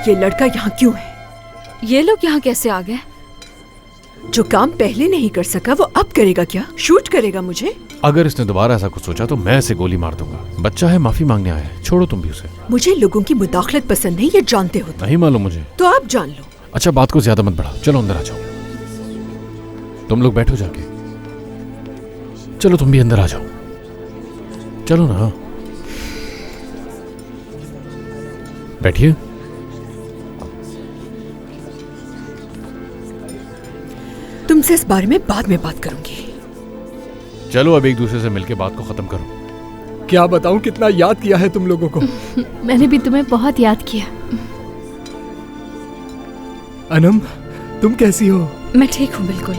ये लड़का यहाँ क्यों है? ये लोग यहाँ कैसे आ गए? जो काम पहले नहीं कर सका वो अब करेगा क्या? शूट करेगा मुझे? अगर इसने दोबारा ऐसा कुछ सोचा तो मैं इसे गोली मार दूंगा। बच्चा है, माफी मांगने आया है, छोड़ो तुम भी उसे। मुझे लोगों की मुदाखलत पसंद नहीं, ये जानते हो। नहीं मालूम मुझे। तो आप जान लो। अच्छा, बात को ज्यादा मत बढ़ाओ, चलो अंदर आ जाओ। तुम लोग बैठो जाके। चलो तुम भी अंदर आ जाओ, चलो ना, बैठिए। तुमसे इस बारे में बाद में बात करूंगी। चलो अब एक दूसरे से मिलके बात को खत्म करो। क्या बताऊं कितना याद किया है तुम लोगों को। मैंने भी तुम्हें बहुत याद किया। अनम, तुम कैसी हो? मैं ठीक हूँ बिल्कुल।